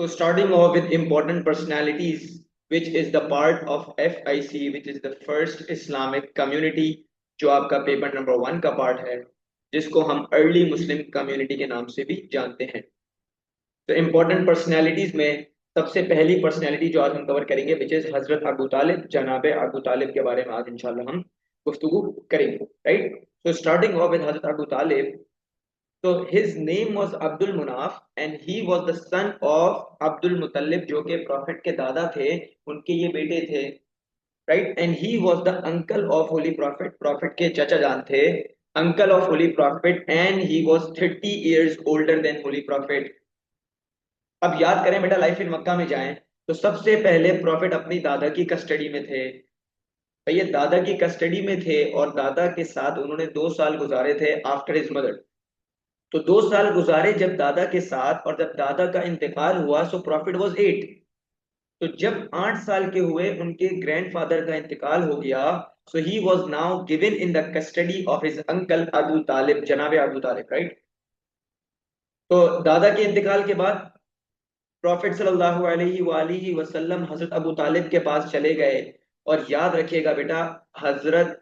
So starting off with important personalities, which is the part of FIC, which is the first Islamic community, जो आपका paper number 1 का part है, जिसको हम early Muslim community के नाम से भी जानते हैं। तो इम्पोर्टेंट पर्सनैलिटीज में सबसे पहली पर्सनैलिटी जो आज हम कवर करेंगे विच इज हजरत अबू तालिब, जनाब अबू तालिब के बारे में आज इंशाल्लाह हम गुफ्तगू करेंगे। Right, so starting off with Hazrat Abu Talib. So his name was Abdul Munaf and he was the son of Abdul Muttalib, जो के प्रॉफिट के दादा थे, उनके ये बेटे थे। Right, and he was the uncle of holy prophet, profit के चचा जान थे, uncle of holy prophet, and he was 30 years older than holy prophet. अब याद करें बेटा, लाइफ इन मक्का में जाएं तो सबसे पहले प्रॉफिट अपनी दादा की कस्टडी में थे। तो ये दादा की कस्टडी में थे और दादा के साथ उन्होंने 2 साल गुजारे थे आफ्टर हिज मदर। तो 2 साल गुजारे जब दादा के साथ, और जब दादा का इंतकाल हुआ सो प्रॉफिट वाज 8। तो जब 8 साल के हुए उनके ग्रैंडफादर का इंतकाल हो गया, so he was now given in the custody of his uncle Abu Talib, जनाब अबू तालिब। राइट, तो दादा के इंतकाल के बाद प्रॉफिट सल्लल्लाहु अलैहि वसल्लम हजरत अबू तालिब के पास चले गए। और याद रखिएगा बेटा, हजरत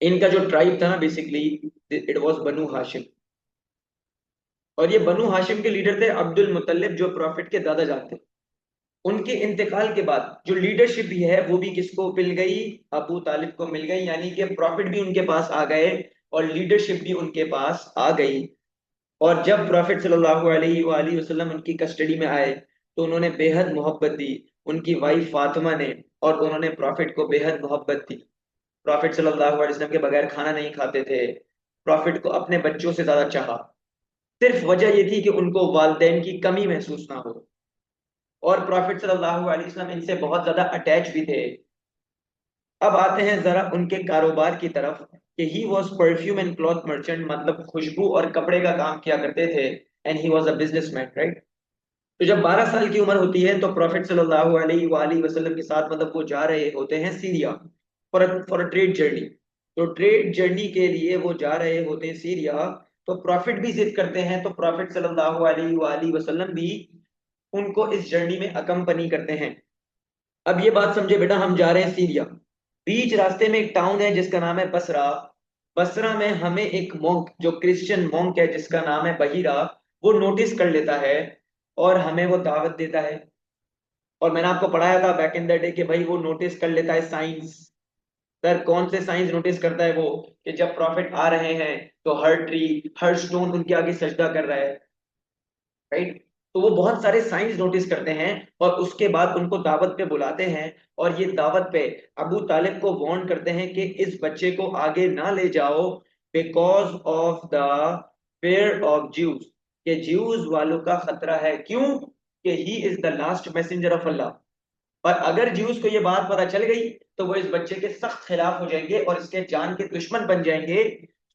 इनका जो ट्राइब था ना, बेसिकली इट वाज बनु हाशिम, और ये बनु हाशिम के लीडर थे अब्दुल मुत्तलिब, जो प्रॉफिट के दादा जान थे। उनके इंतकाल के बाद जो लीडरशिप भी है वो भी किसको मिल गई? अबू तालिब को मिल गई, यानी कि प्रॉफिट भी उनके पास आ गए और लीडरशिप भी उनके पास आ गई। और जब प्रॉफिट सल्लल्लाहु अलैहि वसल्लम उनकी कस्टडी में आए तो उन्होंने बेहद मोहब्बत दी उनकी वाइफ फातिमा ने, और उन्होंने प्रॉफिट को बेहद मोहब्बत दी। प्रॉफिट सल्लल्लाहु अलैहि वसल्लम के बगैर खाना नहीं खाते थे, प्रॉफिट को अपने बच्चों से ज्यादा चाहा। सिर्फ वजह ये थी कि उनको वालिदैन की कमी महसूस ना हो, और प्रॉफिट सल्लल्लाहु अलैहि वसल्लम इनसे बहुत ज्यादा अटैच भी थे। अब आते हैं जरा उनके कारोबार की तरफ कि he was perfume and cloth merchant, मतलब खुशबू और कपड़े का काम किया करते थे, and he was a businessman. Right, तो जब 12 साल की उम्र होती है तो प्रॉफिट सल्लल्लाहु अलैहि वसल्लम के साथ, मतलब वो जा रहे होते हैं Syria for a trade journey. तो ट्रेड जर्नी के लिए वो जा रहे होते हैं सीरिया, तो प्रॉफिट भी जिद करते हैं, तो प्रॉफिट सल्लल्लाहु अलैहि वसल्लम भी उनको इस जर्नी में अकम्पनी करते हैं। अब ये बात समझे बेटा, हम जा रहे हैं सीरिया, बीच रास्ते में एक टाउन है जिसका नाम है बसरा। बसरा में हमें एक मोंक, जो क्रिश्चियन मोंक है जिसका नाम है बहीरा, वो नोटिस कर लेता है और हमें वो दावत देता है। और मैंने आपको पढ़ाया था बैक इन द डे कि भाई वो नोटिस कर लेता है साइंस। सर कौन से साइंस नोटिस करता है वो? कि जब प्रॉफिट आ रहे हैं तो हर ट्री हर स्टोन उनके आगे सजदा कर रहा है। राइट, तो वो बहुत सारे साइंस नोटिस करते हैं और उसके बाद उनको दावत पे बुलाते हैं। और ये दावत पे अबू तालिब को वार्न करते हैं कि इस बच्चे को आगे ना ले जाओ, because of the fear of Jews, के ज्यूज वालों का खतरा है। क्यों? कि he is the last messenger of Allah. और अगर ज्यूज को ये बात पता चल गई तो वो इस बच्चे के सख्त खिलाफ हो जाएंगे और इसके जान के दुश्मन बन जाएंगे।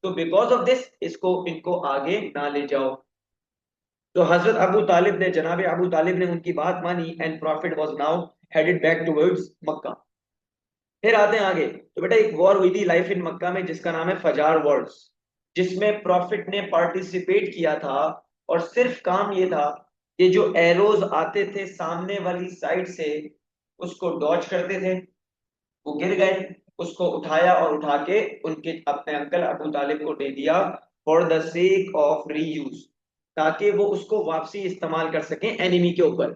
तो बिकॉज ऑफ दिस इसको इनको आगे ना ले जाओ। तो हजरत अबू तालिब ने, जनाब अबू तालिब ने उनकी बात मानी, and prophet was now headed back towards Mecca. फिर आते हैं आगे, तो बेटा एक वॉर हुई थी लाइफ इन मक्का में जिसका नाम है फजार वॉर्स, जिसमें प्रॉफिट ने पार्टिसिपेट किया था। और सिर्फ काम ये था कि जो एरोज आते थे सामने वाली साइड से उसको डॉज करते थे, वो गिर गए, उसको उठाया और उठा के उनके अपने अंकल अबू तालिब को दे दिया for the sake of reuse, ताकि वो उसको वापसी इस्तेमाल कर सकें एनिमी के ऊपर।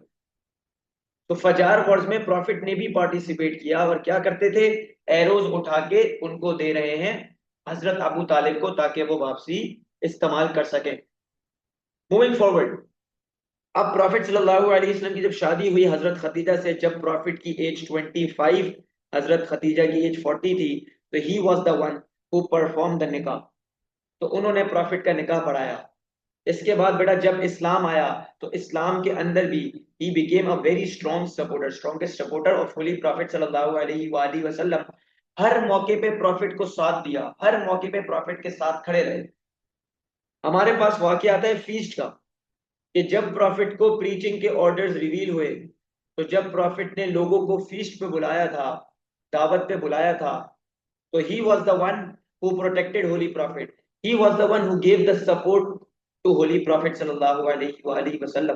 तो फजार वॉर्स में प्रॉफिट ने भी पार्टिसिपेट किया और क्या करते थे? एरोज उठा के उनको दे रहे हैं हजरत अबू तालिब को, ताकि वो वापसी इस्तेमाल कर सके। मूविंग फॉरवर्ड, अब प्रॉफिट सल्लल्लाहु अलैहि वसल्लम की जब शादी हुई हजरत खदीजा से, जब प्रॉफिट की एज 25, हजरत खदीजा की एज 40 थी, तो he was the one who perform the निकाह। तो उन्होंने प्रॉफिट का निकाह पढ़ाया। इसके बाद बेटा जब इस्लाम आया तो इस्लाम के अंदर भी he became a very strong supporter, strongest supporter of holy prophet सल्लल्लाहु अलैहि वसल्लम। हर मौके पे प्रॉफिट को साथ दिया, हर मौके पे प्रॉफिट के साथ खड़े रहे। हमारे पास वाकया आता है फीस्ट का, कि जब प्रॉफिट को प्रीचिंग के ऑर्डर्स रिवील हुए, तो जब प्रॉफिट ने लोगों को फीस्ट पे बुलाया था, दावत पे बुलाया था, तो he was the one who protected holy prophet, he was the one who gave the support to holy prophet सल्लल्लाहु अलैहि वसल्लम।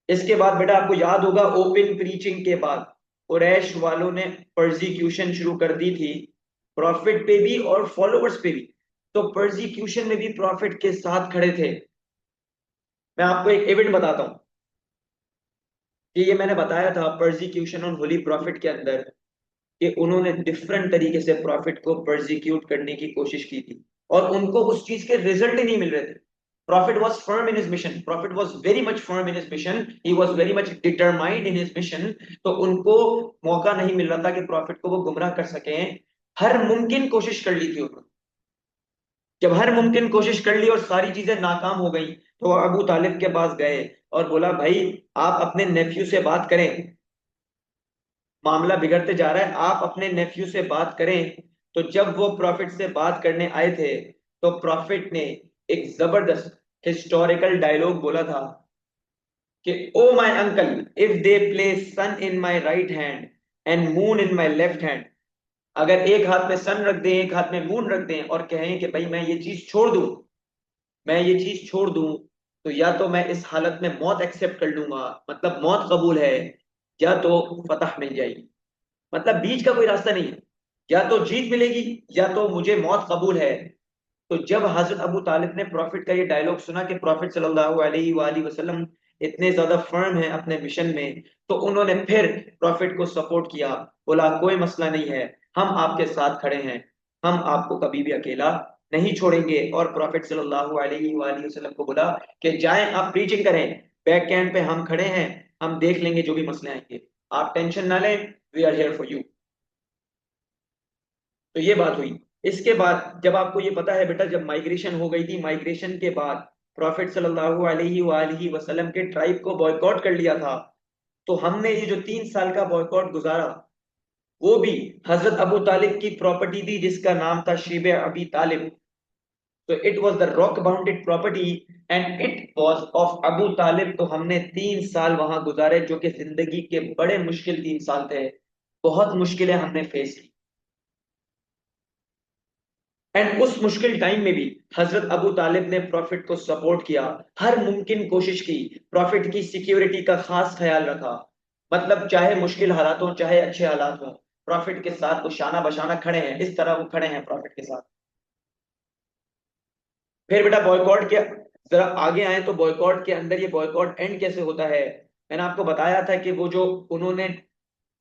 इसके बाद बेटा आपको याद होगा ओपन प्रीचिंग के बाद कुरैश वालों ने परसिक्यूशन शुरू कर दी थी प्रॉफिट पे भी और फॉलोअर्स पे भी। तो परसिक्यूशन में भी प्रॉफिट के साथ खड़े थे। मैं आपको एक इवेंट बताता हूँ कि ये मैंने बताया था परसिक्यूशन ऑन होली प्रॉफिट के अंदर कि उन्होंने डिफरेंट तरीके से प्रॉफिट को परसिक्यूट करने की कोशिश की थी और उनको उस चीज के रिजल्ट ही नहीं मिल रहे थे। Profit was firm in his mission, profit was very much firm in his mission, he was very much determined in his mission. तो उनको मौका नहीं मिल रहा था कि प्रॉफिट को वो गुमराह कर सके। हर मुमकिन कोशिश कर ली थी उन्होंने। जब हर मुमकिन कोशिश कर ली और सारी चीजें नाकाम हो गई तो वो अबू तालिब के पास गए और बोला भाई आप अपने नेफ्यू से बात करें, मामला बिगड़ते जा रहा है, आप अपने नेफ्यू से बात करें। तो जब वो प्रॉफिट से बात करने आए थे तो प्रॉफिट ने एक जबरदस्त हिस्टोरिकल डायलॉग बोला था कि oh my uncle, if they place sun in my right hand and moon in my left hand, अगर एक हाथ में सन रख दें एक हाथ में मून रख दें और कहें कि भाई मैं ये चीज छोड़ दूं, मैं ये चीज छोड़ दूं, तो या तो मैं इस हालत में मौत एक्सेप्ट कर लूंगा, मतलब मौत कबूल है, या तो फतह मिल जाएगी। मतलब बीच का कोई रास्ता नहीं है, या तो जीत मिलेगी या तो मुझे मौत कबूल है। तो जब हजरत अबू तालिब ने प्रॉफिट का ये डायलॉग सुना कि प्रॉफिट सल्लल्लाहु अलैहि वसल्लम इतने ज्यादा फर्म है अपने मिशन में, तो उन्होंने फिर प्रॉफिट को सपोर्ट किया। बोला कोई मसला नहीं है, हम आपके साथ खड़े हैं, हम आपको कभी भी अकेला नहीं छोड़ेंगे। और प्रॉफिट सल्लल्लाहु अलैहि वसल्लम को बोला कि जाएं आप प्रीचिंग करें, बैक कैंप पे हम खड़े हैं, हम देख लेंगे जो भी मसले आएंगे, आप टेंशन ना लें, we are here for you. तो ये बात हुई। इसके बाद जब आपको ये पता है बेटा, जब माइग्रेशन हो गई थी, माइग्रेशन के बाद प्रॉफिट सल्लल्लाहु अलैहि वसल्लम के ट्राइब को बॉयकॉट कर लिया था। तो हमने ये जो 3 साल का बॉयकॉट गुजारा वो भी हजरत अबू तालिब की प्रॉपर्टी थी जिसका नाम था शिबे अबी तालिब। तो it was the rock bounded property and it was of Abu Talib. तो हमने 3 साल वहां गुजारे जो कि जिंदगी के बड़े मुश्किल 3 साल थे, बहुत मुश्किलें हमने फेस की। एंड उस मुश्किल टाइम में भी हजरत अबू तालिब ने प्रॉफिट को सपोर्ट किया, हर मुमकिन कोशिश की, प्रॉफिट की सिक्योरिटी का खास ख्याल रखा। मतलब चाहे मुश्किल हालात हो चाहे अच्छे हालात हो, प्रॉफिट के साथ वो शाना बशाना खड़े हैं, इस तरह वो खड़े हैं प्रॉफिट के साथ। फिर बेटा बॉयकॉट के जरा आगे आए तो बॉयकॉट के अंदर ये बॉयकॉट एंड कैसे होता है। मैंने आपको बताया था कि वो जो उन्होंने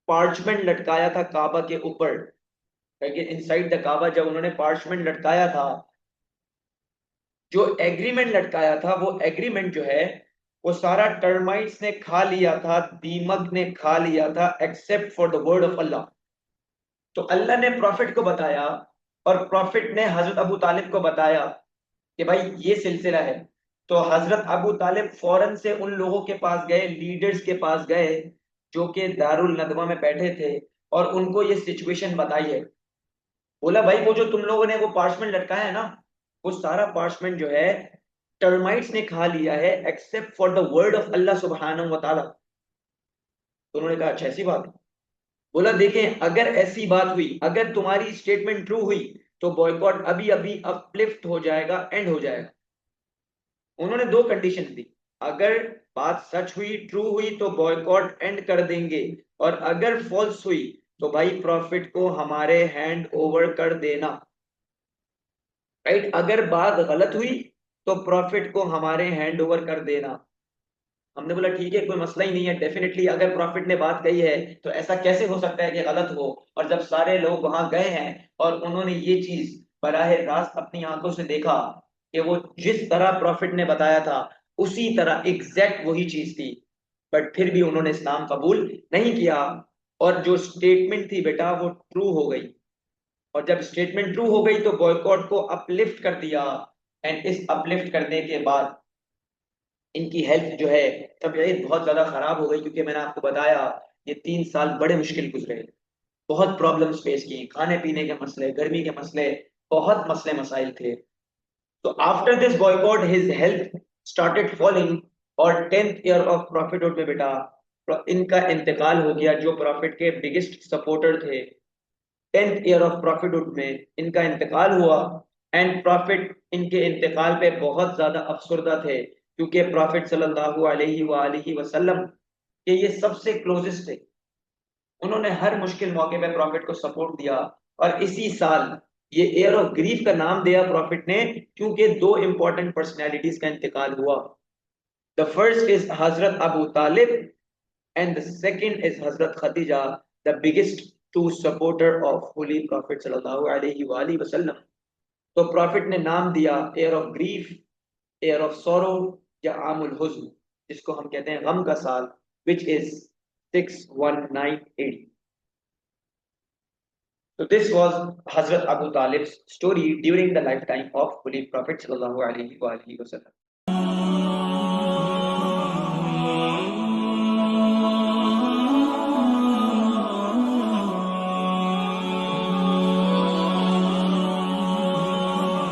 पार्चमेंट लटकाया था काबा के ऊपर, इनसाइड द काबा जब उन्होंने पार्चमेंट लटकाया था, जो एग्रीमेंट लटकाया था वो एग्रीमेंट जो है वो सारा टर्माइट्स ने खा लिया था, दीमक ने खा लिया था, except for the word of Allah. तो अल्लाह ने प्रॉफिट को बताया और प्रॉफिट ने हजरत अबू तालिब को बताया कि भाई ये सिलसिला है। तो हजरत अबू तालिब फौरन से उन लोगों के पास गए, लीडर्स के पास गए जो कि दारुल नदवा में बैठे थे, और उनको ये सिचुएशन बताई है। बोला भाई वो जो तुम लोगों ने वो पार्चमेंट लटकाया है ना, वो सारा पार्चमेंट जो है टर्माइट्स ने खा लिया है except for the word of Allah सुब्हानहू व तआला। तो उन्होंने कहा अच्छा ऐसी बात है। बोला देखें अगर ऐसी बात हुई, अगर तुम्हारी स्टेटमेंट ट्रू हुई तो बॉयकॉट अभी अभी अपलिफ्ट हो जाएगा, एंड हो जाएगा। उन्होंने दो कंडीशन दी, अगर बात सच हुई ट्रू हुई तो बॉयकॉट एंड कर देंगे, और अगर फॉल्स हुई तो भाई प्रॉफिट को हमारे हैंड ओवर कर देना। राइट, अगर बात गलत हुई तो प्रॉफिट को हमारे हैंड ओवर कर देना। हमने बोला ठीक है कोई मसला ही नहीं है, डेफिनेटली अगर प्रॉफिट ने बात कही है तो ऐसा कैसे हो सकता है कि गलत हो। और जब सारे लोग वहां गए हैं और उन्होंने ये चीज बराह रास्त अपनी आंखों से देखा कि वो जिस तरह प्रॉफिट ने बताया था उसी तरह एग्जैक्ट वही चीज थी, बट फिर भी उन्होंने इस्लाम कबूल नहीं किया। और जो स्टेटमेंट थी बेटा वो ट्रू हो गई, और जब स्टेटमेंट ट्रू हो गई तो बॉयकॉट को अपलिफ्ट कर दिया। एंड इस अपलिफ्ट करने के बाद इनकी हेल्थ जो है तबीयत बहुत ज्यादा खराब हो गई, क्योंकि मैंने आपको बताया ये 3 साल बड़े मुश्किल गुजरे, बहुत प्रॉब्लम्स फेस की, खाने पीने के मसले, गर्मी के मसले, बहुत मसले मसाइल थे। तो after this boycott his health started falling, और 10th ईयर ऑफ प्रॉफिटहुड में बेटा इनका इंतकाल हो गया, जो प्रॉफिट के बिगेस्ट सपोर्टर थे। 10th ईयर ऑफ प्रॉफिटहुड में इनका इंतकाल हुआ। एंड प्रॉफिट इनके इंतकाल पे बहुत ज्यादा अफसरदा थे क्योंकि प्रॉफिट सल्लल्लाहु अलैहि वसल्लम के ये सबसे क्लोजेस्ट थे। उन्होंने हर मुश्किल मौके पे प्रॉफिट को सपोर्ट दिया। और इसी साल ये एयर ऑफ ग्रीफ का नाम दिया प्रॉफिट ने, क्योंकि दो इंपॉर्टेंट पर्सनैलिटीज का इंतकाल हुआ। द फर्स्ट इज हजरत Abu Talib and the second is हजरत Khadija, the biggest two supporter of holy prophet सल्लल्लाहु अलैहि वसल्लम। तो प्रॉफिट ने नाम दिया year of grief, year of sorrow, या आमुल हुज्न, जिसको हम कहते हैं गम का साल, which is 6198। So this was Hazrat Abu Talib's story during the lifetime of Holy Prophet sallallahu alaihi wasallam.